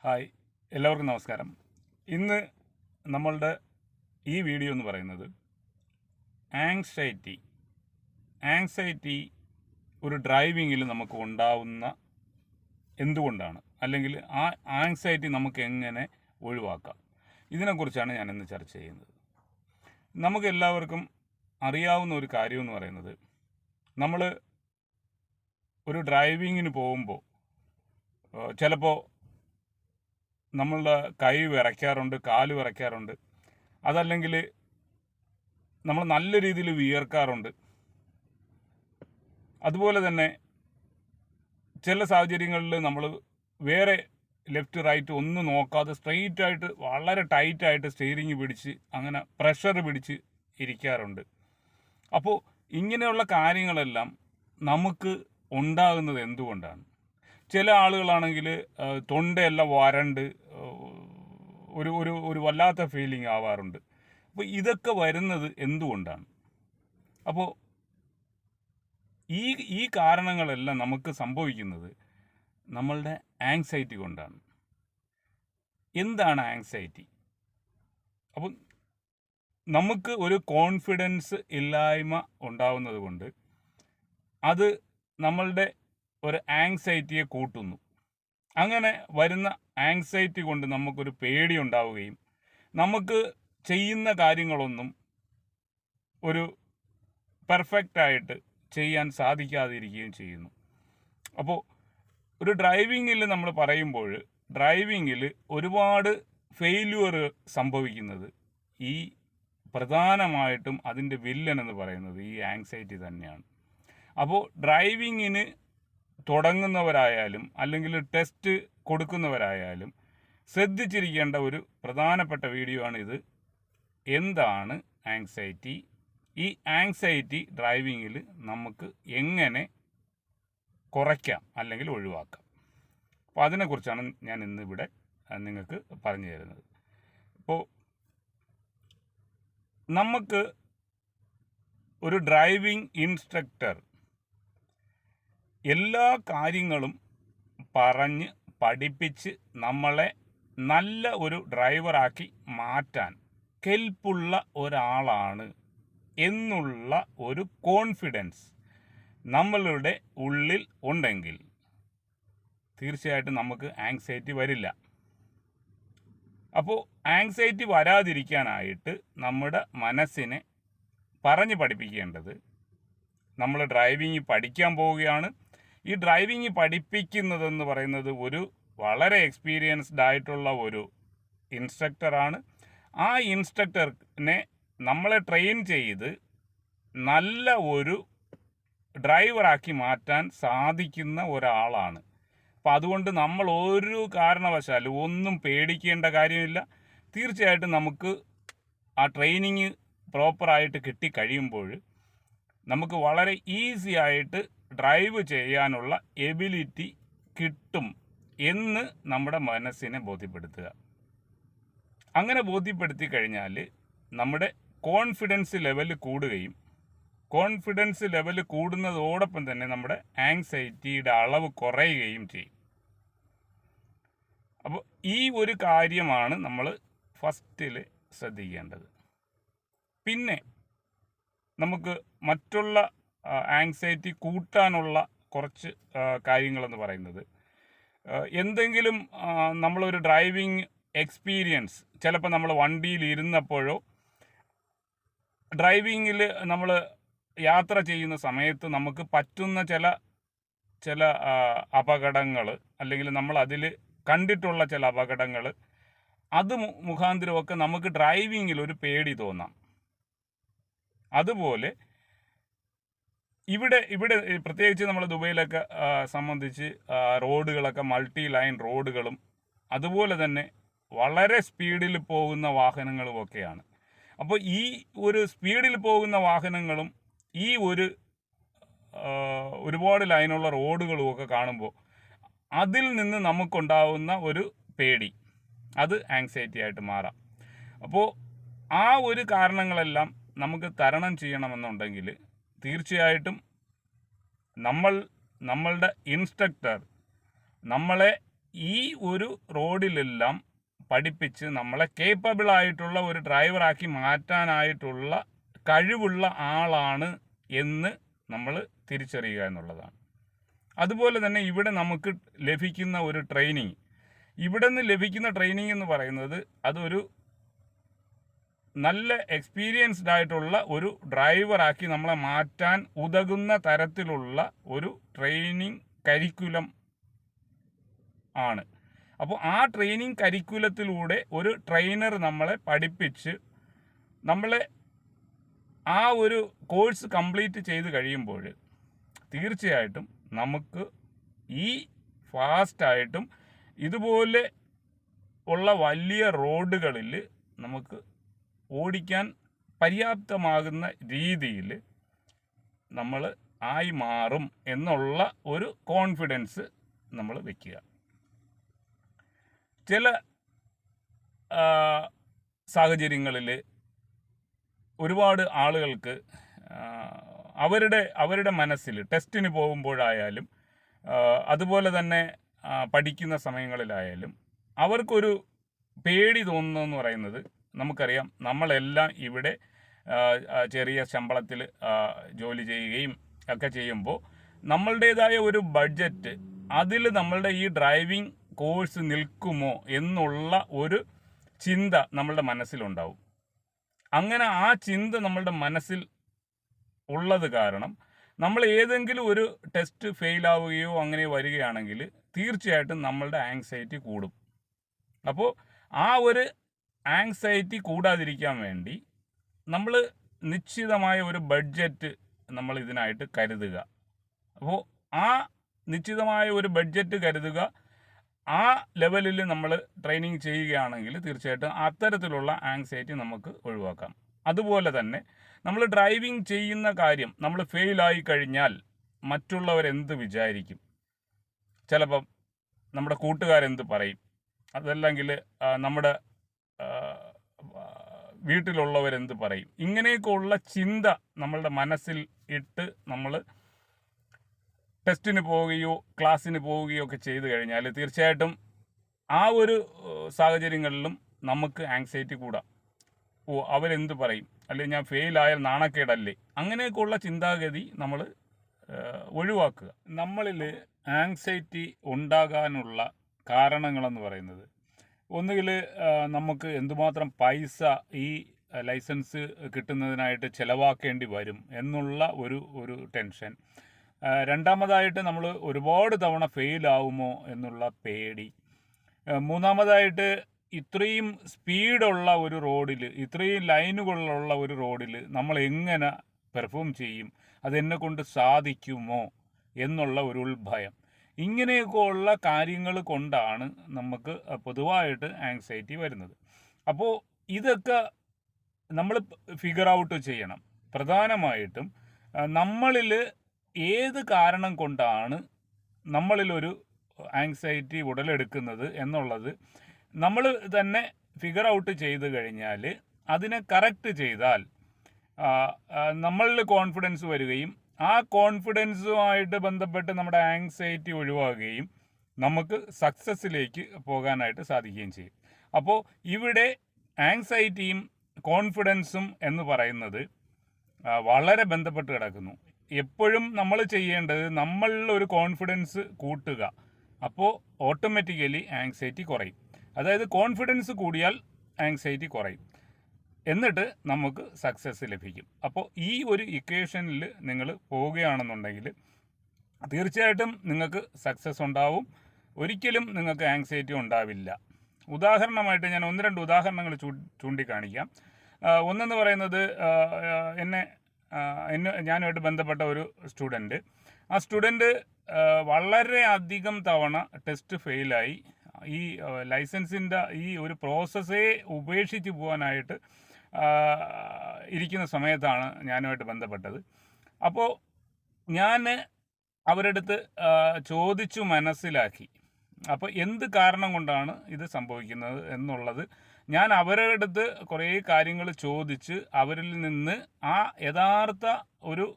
Hi, എല്ലാവർക്കും നമസ്കാരം. ഇന്ന് നമ്മളുടെ ഈ വീഡിയോ എന്ന് പറയുന്നത് ആങ്സൈറ്റി ആങ്സൈറ്റി ഒരു ഡ്രൈവിങ്ങിൽ നമുക്ക് ഉണ്ടാവുന്ന എന്തുകൊണ്ടാണ്, അല്ലെങ്കിൽ ആ ആങ്സൈറ്റി നമുക്ക് എങ്ങനെ ഒഴിവാക്കാം, ഇതിനെക്കുറിച്ചാണ് ഞാൻ ഇന്ന് ചർച്ച ചെയ്യുന്നത്. നമുക്ക് എല്ലാവർക്കും അറിയാവുന്ന ഒരു കാര്യമെന്ന് പറയുന്നത്, നമ്മൾ ഒരു ഡ്രൈവിങ്ങിന് പോകുമ്പോൾ ചിലപ്പോൾ നമ്മളുടെ കൈ വിറയ്ക്കാറുണ്ട്, കാല് വിറയ്ക്കാറുണ്ട്, അതല്ലെങ്കിൽ നമ്മൾ നല്ല രീതിയിൽ വിയർക്കാറുണ്ട്. അതുപോലെ തന്നെ ചില സാഹചര്യങ്ങളിൽ നമ്മൾ വേറെ ലെഫ്റ്റ് റൈറ്റ് ഒന്നും നോക്കാതെ സ്ട്രെയിറ്റ് ആയിട്ട് വളരെ ടൈറ്റായിട്ട് സ്റ്റീറിങ് പിടിച്ച് അങ്ങനെ പ്രഷർ പിടിച്ച് ഇരിക്കാറുണ്ട്. അപ്പോൾ ഇങ്ങനെയുള്ള കാര്യങ്ങളെല്ലാം നമുക്ക് ഉണ്ടാകുന്നത് എന്തുകൊണ്ടാണ്? ചില ആളുകളാണെങ്കിൽ തൊണ്ടയെല്ലാം വരണ്ട് ഒരു ഒരു ഒരു വല്ലാത്ത ഫീലിംഗ് ആവാറുണ്ട്. അപ്പോൾ ഇതൊക്കെ വരുന്നത് എന്തുകൊണ്ടാണ്? അപ്പോൾ ഈ ഈ കാരണങ്ങളെല്ലാം നമുക്ക് സംഭവിക്കുന്നത് നമ്മളുടെ ആങ്സൈറ്റി കൊണ്ടാണ്. എന്താണ് ആങ്സൈറ്റി? അപ്പം നമുക്ക് ഒരു കോൺഫിഡൻസ് ഇല്ലായ്മ ഉണ്ടാവുന്നത് കൊണ്ട് അത് നമ്മളുടെ ഒരു ആങ്സൈറ്റിയെ കൂട്ടുന്നു. അങ്ങനെ വരുന്ന ആങ്സൈറ്റി കൊണ്ട് നമുക്കൊരു പേടി ഉണ്ടാവുകയും നമുക്ക് ചെയ്യുന്ന കാര്യങ്ങളൊന്നും ഒരു പെർഫെക്റ്റായിട്ട് ചെയ്യാൻ സാധിക്കാതിരിക്കുകയും ചെയ്യുന്നു. അപ്പോൾ ഒരു ഡ്രൈവിങ്ങിൽ നമ്മൾ പറയുമ്പോൾ ഡ്രൈവിങ്ങിൽ ഒരുപാട് ഫെയില്യൂർ സംഭവിക്കുന്നത് ഈ പ്രധാനമായിട്ടും അതിൻ്റെ വില്ലൻ എന്ന് പറയുന്നത് ഈ ആങ്സൈറ്റി തന്നെയാണ്. അപ്പോൾ ഡ്രൈവിങ്ങിന് തുടങ്ങുന്നവരായാലും അല്ലെങ്കിൽ ടെസ്റ്റ് കൊടുക്കുന്നവരായാലും ശ്രദ്ധിച്ചിരിക്കേണ്ട ഒരു പ്രധാനപ്പെട്ട വീഡിയോ ആണിത്. എന്താണ് ആങ്സൈറ്റി? ഈ ആങ്സൈറ്റി ഡ്രൈവിങ്ങിൽ നമുക്ക് എങ്ങനെ കുറയ്ക്കാം അല്ലെങ്കിൽ ഒഴിവാക്കാം? അപ്പോൾ അതിനെക്കുറിച്ചാണ് ഞാൻ ഇന്നിവിടെ നിങ്ങൾക്ക് പറഞ്ഞു തരുന്നത്. ഇപ്പോൾ നമുക്ക് ഒരു ഡ്രൈവിംഗ് ഇൻസ്ട്രക്ടർ എല്ലാ കാര്യങ്ങളും പറഞ്ഞ് പഠിപ്പിച്ച് നമ്മളെ നല്ല ഒരു ഡ്രൈവറാക്കി മാറ്റാൻ കെൽപ്പുള്ള ഒരാളാണ് എന്നുള്ള ഒരു കോൺഫിഡൻസ് നമ്മളുടെ ഉള്ളിൽ ഉണ്ടെങ്കിൽ തീർച്ചയായിട്ടും നമുക്ക് ആങ്സൈറ്റി വരില്ല. അപ്പോൾ ആങ്സൈറ്റി വരാതിരിക്കാനായിട്ട് നമ്മുടെ മനസ്സിനെ പറഞ്ഞ് പഠിപ്പിക്കേണ്ടത്, നമ്മൾ ഡ്രൈവിംഗ് പഠിക്കാൻ പോവുകയാണ്. ഈ ഡ്രൈവിംഗ് പഠിപ്പിക്കുന്നതെന്ന് പറയുന്നത് ഒരു വളരെ എക്സ്പീരിയൻസ്ഡ് ആയിട്ടുള്ള ഒരു ഇൻസ്ട്രക്ടറാണ്. ആ ഇൻസ്ട്രക്ടറിനെ നമ്മളെ ട്രെയിൻ ചെയ്ത് നല്ല ഒരു ഡ്രൈവറാക്കി മാറ്റാൻ സാധിക്കുന്ന ഒരാളാണ്. അപ്പോൾ അതുകൊണ്ട് നമ്മൾ ഒരു കാരണവശാലും ഒന്നും പേടിക്കേണ്ട കാര്യമില്ല. തീർച്ചയായിട്ടും നമുക്ക് ആ ട്രെയിനിങ് പ്രോപ്പറായിട്ട് കിട്ടിക്കഴിയുമ്പോൾ നമുക്ക് വളരെ ഈസി ആയിട്ട് ഡ്രൈവ് ചെയ്യാനുള്ള എബിലിറ്റി കിട്ടും എന്ന് നമ്മുടെ മനസ്സിനെ ബോധ്യപ്പെടുത്തുക. അങ്ങനെ ബോധ്യപ്പെടുത്തി കഴിഞ്ഞാൽ നമ്മുടെ കോൺഫിഡൻസ് ലെവൽ കൂടുകയും കോൺഫിഡൻസ് ലെവൽ കൂടുന്നതോടൊപ്പം തന്നെ നമ്മുടെ ആങ്സൈറ്റിയുടെ അളവ് കുറയുകയും ചെയ്യും. അപ്പോൾ ഈ ഒരു കാര്യമാണ് നമ്മൾ ഫസ്റ്റിൽ ശ്രദ്ധിക്കേണ്ടത്. പിന്നെ നമുക്ക് മറ്റുള്ള ആങ്സൈറ്റി കൂട്ടാനുള്ള കുറച്ച് കാര്യങ്ങളെന്ന് പറയുന്നത്, എന്തെങ്കിലും നമ്മളൊരു ഡ്രൈവിംഗ് എക്സ്പീരിയൻസ്, ചിലപ്പോൾ നമ്മൾ വണ്ടിയിൽ ഇരുന്നപ്പോഴോ ഡ്രൈവിങ്ങിൽ നമ്മൾ യാത്ര ചെയ്യുന്ന സമയത്ത് നമുക്ക് പറ്റുന്ന ചില അപകടങ്ങൾ, അല്ലെങ്കിൽ നമ്മൾ അതിൽ കണ്ടിട്ടുള്ള ചില അപകടങ്ങൾ, അത് മുഖാന്തരമൊക്കെ നമുക്ക് ഡ്രൈവിങ്ങിൽ ഒരു പേടി തോന്നാം. അതുപോലെ ഇവിടെ പ്രത്യേകിച്ച് നമ്മൾ ദുബൈയിലൊക്കെ സംബന്ധിച്ച് റോഡുകളൊക്കെ മൾട്ടി ലൈൻ റോഡുകളും അതുപോലെ തന്നെ വളരെ സ്പീഡിൽ പോകുന്ന വാഹനങ്ങളുമൊക്കെയാണ്. അപ്പോൾ ഈ ഒരു സ്പീഡിൽ പോകുന്ന വാഹനങ്ങളും ഈ ഒരുപാട് ലൈനുള്ള റോഡുകളുമൊക്കെ കാണുമ്പോൾ അതിൽ നിന്ന് നമുക്കുണ്ടാവുന്ന ഒരു പേടി, അത് ആങ്സൈറ്റി ആയിട്ട് മാറാം. അപ്പോൾ ആ ഒരു കാരണങ്ങളെല്ലാം നമുക്ക് തരണം ചെയ്യണമെന്നുണ്ടെങ്കിൽ തീർച്ചയായിട്ടും നമ്മളുടെ ഇൻസ്ട്രക്ടർ നമ്മളെ ഈ ഒരു റോഡിലെല്ലാം പഠിപ്പിച്ച് നമ്മളെ കേപ്പബിൾ ആയിട്ടുള്ള ഒരു ഡ്രൈവറാക്കി മാറ്റാനായിട്ടുള്ള കഴിവുള്ള ആളാണ് എന്ന് നമ്മൾ തിരിച്ചറിയുക എന്നുള്ളതാണ്. അതുപോലെ തന്നെ ഇവിടെ നമുക്ക് ലഭിക്കുന്ന ഒരു ട്രെയിനിങ്, ഇവിടെ നിന്ന് ലഭിക്കുന്ന ട്രെയിനിങ് എന്ന് പറയുന്നത് അതൊരു നല്ല എക്സ്പീരിയൻസ്ഡ് ആയിട്ടുള്ള ഒരു ഡ്രൈവറാക്കി നമ്മളെ മാറ്റാൻ ഉതകുന്ന തരത്തിലുള്ള ഒരു ട്രെയിനിങ് കരിക്കുലം ആണ്. അപ്പോൾ ആ ട്രെയിനിങ് കരിക്കുലത്തിലൂടെ ഒരു ട്രെയിനർ നമ്മളെ പഠിപ്പിച്ച് നമ്മളെ ആ ഒരു കോഴ്സ് കംപ്ലീറ്റ് ചെയ്ത് കഴിയുമ്പോൾ തീർച്ചയായിട്ടും നമുക്ക് ഈ ഫാസ്റ്റായിട്ടും ഇതുപോലെ ഉള്ള വലിയ റോഡുകളിൽ നമുക്ക് ഓടിക്കാൻ പര്യാപ്തമാകുന്ന രീതിയിൽ നമ്മൾ ആയി മാറും എന്നുള്ള ഒരു കോൺഫിഡൻസ് നമ്മൾ വയ്ക്കുക. ചില സാഹചര്യങ്ങളിൽ ഒരുപാട് ആളുകൾക്ക് അവരുടെ മനസ്സിൽ ടെസ്റ്റിന് പോകുമ്പോഴായാലും അതുപോലെ തന്നെ പഠിക്കുന്ന സമയങ്ങളിലായാലും അവർക്കൊരു പേടി തോന്നുന്നതെന്ന് പറയുന്നത്, നമുക്കറിയാം നമ്മളെല്ലാം ഇവിടെ ചെറിയ ശമ്പളത്തിൽ ജോലി ചെയ്യുകയും ഒക്കെ ചെയ്യുമ്പോൾ നമ്മളുടേതായ ഒരു ബഡ്ജറ്റ്, അതിൽ നമ്മളുടെ ഈ ഡ്രൈവിംഗ് കോഴ്സ് നിൽക്കുമോ എന്നുള്ള ഒരു ചിന്ത നമ്മളുടെ മനസ്സിലുണ്ടാവും. അങ്ങനെ ആ ചിന്ത നമ്മളുടെ മനസ്സിൽ ഉള്ളത് കാരണം നമ്മൾ ഏതെങ്കിലും ഒരു ടെസ്റ്റ് ഫെയിലാവുകയോ അങ്ങനെ വരികയാണെങ്കിൽ തീർച്ചയായിട്ടും നമ്മളുടെ ആങ്സൈറ്റി കൂടും. അപ്പോൾ ആ ഒരു ആങ്സൈറ്റി കൂടാതിരിക്കാൻ വേണ്ടി നമ്മൾ നിശ്ചിതമായ ഒരു ബഡ്ജറ്റ് നമ്മൾ ഇതിനായിട്ട് കരുതുക. അപ്പോൾ ആ നിശ്ചിതമായ ഒരു ബഡ്ജറ്റ് കരുതുക. ആ ലെവലിൽ നമ്മൾ ട്രെയിനിങ് ചെയ്യുകയാണെങ്കിൽ തീർച്ചയായിട്ടും അത്തരത്തിലുള്ള ആങ്സൈറ്റി നമുക്ക് ഒഴിവാക്കാം. അതുപോലെ തന്നെ നമ്മൾ ഡ്രൈവിംഗ് ചെയ്യുന്ന കാര്യം നമ്മൾ ഫെയിലായി കഴിഞ്ഞാൽ മറ്റുള്ളവരെന്ത് വിചാരിക്കും, ചിലപ്പം നമ്മുടെ കൂട്ടുകാരെന്ത് പറയും, അതല്ലെങ്കിൽ നമ്മുടെ വീട്ടിലുള്ളവരെന്ത് പറയും, ഇങ്ങനെയൊക്കെയുള്ള ചിന്ത നമ്മളുടെ മനസ്സിൽ ഇട്ട് നമ്മൾ ടെസ്റ്റിന് പോവുകയോ ക്ലാസ്സിന് പോവുകയോ ഒക്കെ ചെയ്തു കഴിഞ്ഞാൽ തീർച്ചയായിട്ടും ആ ഒരു സാഹചര്യങ്ങളിലും നമുക്ക് ആങ്സൈറ്റി കൂടാം. അവരെന്ത് പറയും, അല്ലെങ്കിൽ ഞാൻ ഫെയിലായാൽ നാണക്കേടല്ലേ, അങ്ങനെയൊക്കെയുള്ള ചിന്താഗതി നമ്മൾ ഒഴിവാക്കുക. നമ്മളിൽ ആങ്സൈറ്റി ഉണ്ടാകാനുള്ള കാരണങ്ങളെന്ന് പറയുന്നത്, ഒന്നുകിൽ നമുക്ക് എന്തുമാത്രം പൈസ ഈ ലൈസൻസ് കിട്ടുന്നതിനായിട്ട് ചിലവാക്കേണ്ടി വരും എന്നുള്ള ഒരു ടെൻഷൻ. രണ്ടാമതായിട്ട് നമ്മൾ ഒരുപാട് തവണ ഫെയിലാവുമോ എന്നുള്ള പേടി. മൂന്നാമതായിട്ട് ഇത്രയും സ്പീഡുള്ള ഒരു റോഡിൽ, ഇത്രയും ലൈനുകളുള്ള ഒരു റോഡിൽ നമ്മൾ എങ്ങനെ പെർഫോം ചെയ്യും, അതെന്നെ കൊണ്ട് സാധിക്കുമോ എന്നുള്ള ഒരു ഉൾഭയം. ഇങ്ങനെയൊക്കെ ഉള്ള കാര്യങ്ങൾ കൊണ്ടാണ് നമുക്ക് പൊതുവായിട്ട് ആങ്സൈറ്റി വരുന്നത്. അപ്പോൾ ഇതൊക്കെ നമ്മൾ ഫിഗർ ഔട്ട് ചെയ്യണം. പ്രധാനമായിട്ടും നമ്മളിൽ ഏത് കാരണം കൊണ്ടാണ് നമ്മളിലൊരു ആങ്സൈറ്റി ഉടലെടുക്കുന്നത് എന്നുള്ളത് നമ്മൾ തന്നെ ഫിഗർ ഔട്ട് ചെയ്ത് കഴിഞ്ഞാൽ അതിനെ കറക്റ്റ് ചെയ്താൽ നമ്മളിൽ കോൺഫിഡൻസ് വരികയും ആ കോൺഫിഡൻസുമായിട്ട് ബന്ധപ്പെട്ട് നമ്മുടെ ആങ്സൈറ്റി ഒഴിവാകുകയും നമുക്ക് സക്സസ്സിലേക്ക് പോകാനായിട്ട് സാധിക്കുകയും ചെയ്യും. അപ്പോൾ ഇവിടെ ആങ്സൈറ്റിയും കോൺഫിഡൻസും എന്ന് പറയുന്നത് വളരെ ബന്ധപ്പെട്ട് കിടക്കുന്നു. എപ്പോഴും നമ്മൾ ചെയ്യേണ്ടത് നമ്മളിൽ ഒരു കോൺഫിഡൻസ് കൂട്ടുക. അപ്പോൾ ഓട്ടോമാറ്റിക്കലി ആങ്സൈറ്റി കുറയും. അതായത് കോൺഫിഡൻസ് കൂടിയാൽ ആങ്സൈറ്റി കുറയും, എന്നിട്ട് നമുക്ക് സക്സസ് ലഭിക്കും. അപ്പോൾ ഈ ഒരു ഇക്വേഷനിൽ നിങ്ങൾ പോവുകയാണെന്നുണ്ടെങ്കിൽ തീർച്ചയായിട്ടും നിങ്ങൾക്ക് സക്സസ് ഉണ്ടാവും. ഒരിക്കലും നിങ്ങൾക്ക് ആങ്സൈറ്റി ഉണ്ടാവില്ല. ഉദാഹരണമായിട്ട് ഞാൻ 1-2 ഉദാഹരണങ്ങൾ ചൂണ്ടിക്കാണിക്കാം. ഒന്നെന്ന് പറയുന്നത്, ഞാനുമായിട്ട് ബന്ധപ്പെട്ട ഒരു സ്റ്റുഡൻറ്റ്. ആ സ്റ്റുഡൻറ്റ് വളരെയധികം തവണ ടെസ്റ്റ് ഫെയിലായി ഈ ലൈസൻസിൻ്റെ ഈ ഒരു പ്രോസസ്സേ ഉപേക്ഷിച്ച് പോകാനായിട്ട് ഇരിക്കുന്ന സമയത്താണ് ഞാനുമായിട്ട് ബന്ധപ്പെട്ടത്. അപ്പോൾ ഞാൻ അവരുടെ അടുത്ത് ചോദിച്ചു മനസ്സിലാക്കി. അപ്പോൾ എന്ത് കാരണം കൊണ്ടാണ് ഇത് സംഭവിക്കുന്നത് എന്നുള്ളത് ഞാൻ അവരുടെ അടുത്ത് കുറേ കാര്യങ്ങൾ ചോദിച്ച് അവരിൽ നിന്ന് ആ യഥാർത്ഥ ഒരു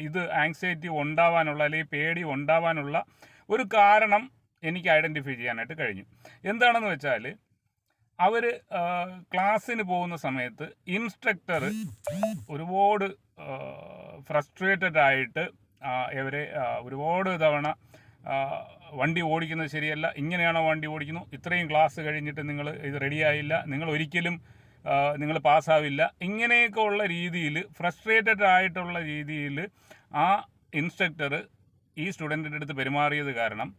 ഇത് ആങ്സൈറ്റി ഉണ്ടാവാനുള്ള അല്ലെങ്കിൽ പേടി ഉണ്ടാവാനുള്ള ഒരു കാരണം എനിക്ക് ഐഡൻറ്റിഫൈ ചെയ്യാനായിട്ട് കഴിഞ്ഞു. എന്താണെന്ന് വെച്ചാൽ അവർ ക്ലാസ്സിന് പോകുന്ന സമയത്ത് ഇൻസ്ട്രക്ടർ ഒരുപാട് ഫ്രസ്ട്രേറ്റഡ് ആയിട്ട് ഇവരെ ഒരുപാട് തവണ വണ്ടി ഓടിക്കുന്നത് ശരിയല്ല, ഇങ്ങനെയാണോ വണ്ടി ഓടിക്കുന്നു, ഇത്രയും ക്ലാസ് കഴിഞ്ഞിട്ട് നിങ്ങൾ ഇത് റെഡിയായില്ല, നിങ്ങൾ ഒരിക്കലും നിങ്ങൾ പാസ്സാവില്ല, ഇങ്ങനെയൊക്കെ ഉള്ള രീതിയിൽ ഫ്രസ്ട്രേറ്റഡ് ആയിട്ടുള്ള രീതിയിൽ ആ ഇൻസ്ട്രക്ടർ ഈ സ്റ്റുഡൻറ്റിൻ്റെ അടുത്ത് പെരുമാറിയത് കാരണം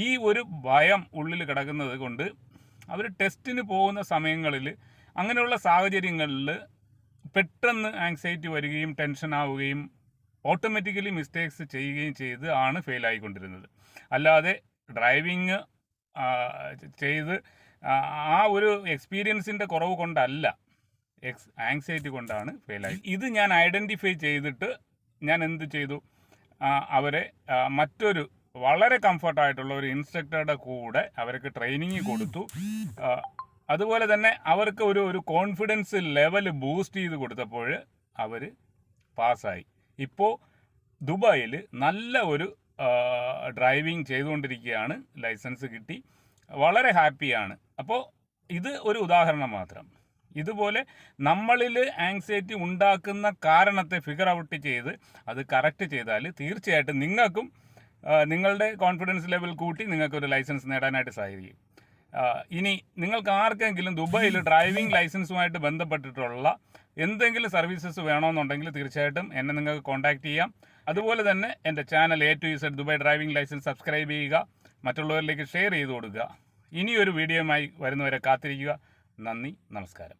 ഈ ഒരു ഭയം ഉള്ളിൽ കിടക്കുന്നത് കൊണ്ട് അവർ ടെസ്റ്റിന് പോകുന്ന സമയങ്ങളിൽ അങ്ങനെയുള്ള സാഹചര്യങ്ങളിൽ പെട്ടെന്ന് ആങ്സൈറ്റി വരികയും ടെൻഷൻ ആവുകയും ഓട്ടോമാറ്റിക്കലി മിസ്റ്റേക്സ് ചെയ്യുകയും ചെയ്ത് ആണ് ഫെയിലായിക്കൊണ്ടിരുന്നത്. അല്ലാതെ ഡ്രൈവിങ് ചെയ്ത് ആ ഒരു എക്സ്പീരിയൻസിൻ്റെ കുറവ് കൊണ്ടല്ല, ആങ്സൈറ്റി കൊണ്ടാണ് ഫെയിലായി. ഇത് ഞാൻ ഐഡൻറ്റിഫൈ ചെയ്തിട്ട് ഞാൻ എന്ത് ചെയ്തു, അവരെ മറ്റൊരു വളരെ കംഫർട്ടായിട്ടുള്ള ഒരു ഇൻസ്ട്രക്ടറുടെ കൂടെ അവർക്ക് ട്രെയിനിങ് കൊടുത്തു. അതുപോലെ തന്നെ അവർക്ക് ഒരു കോൺഫിഡൻസ് ലെവൽ ബൂസ്റ്റ് ചെയ്ത് കൊടുത്തപ്പോൾ അവർ പാസ്സായി. ഇപ്പോൾ ദുബായിൽ നല്ല ഒരു ഡ്രൈവിംഗ് ചെയ്തുകൊണ്ടിരിക്കുകയാണ്, ലൈസൻസ് കിട്ടി, വളരെ ഹാപ്പിയാണ്. അപ്പോൾ ഇത് ഒരു ഉദാഹരണം മാത്രം. ഇതുപോലെ നമ്മളിൽ ആങ്സൈറ്റി ഉണ്ടാക്കുന്ന കാരണത്തെ ഫിഗർ ഔട്ട് ചെയ്ത് അത് കറക്റ്റ് ചെയ്താൽ തീർച്ചയായിട്ടും നിങ്ങൾക്കും നിങ്ങളുടെ കോൺഫിഡൻസ് ലെവൽ കൂട്ടി നിങ്ങൾക്കൊരു ലൈസൻസ് നേടാനായിട്ട് സാധിക്കും. ഇനി നിങ്ങൾക്ക് ആർക്കെങ്കിലും ദുബായിൽ ഡ്രൈവിംഗ് ലൈസൻസുമായിട്ട് ബന്ധപ്പെട്ടിട്ടുള്ള എന്തെങ്കിലും സർവീസസ് വേണമെന്നുണ്ടെങ്കിൽ തീർച്ചയായിട്ടും എന്നെ നിങ്ങൾക്ക് കോൺടാക്റ്റ് ചെയ്യാം. അതുപോലെ തന്നെ എൻ്റെ channel A to Z Dubai driving licence subscribe ചെയ്യുക, മറ്റുള്ളവരിലേക്ക് ഷെയർ ചെയ്ത് കൊടുക്കുക. ഇനിയൊരു വീഡിയോയുമായി വരുന്നവരെ കാത്തിരിക്കുക. നന്ദി, നമസ്കാരം.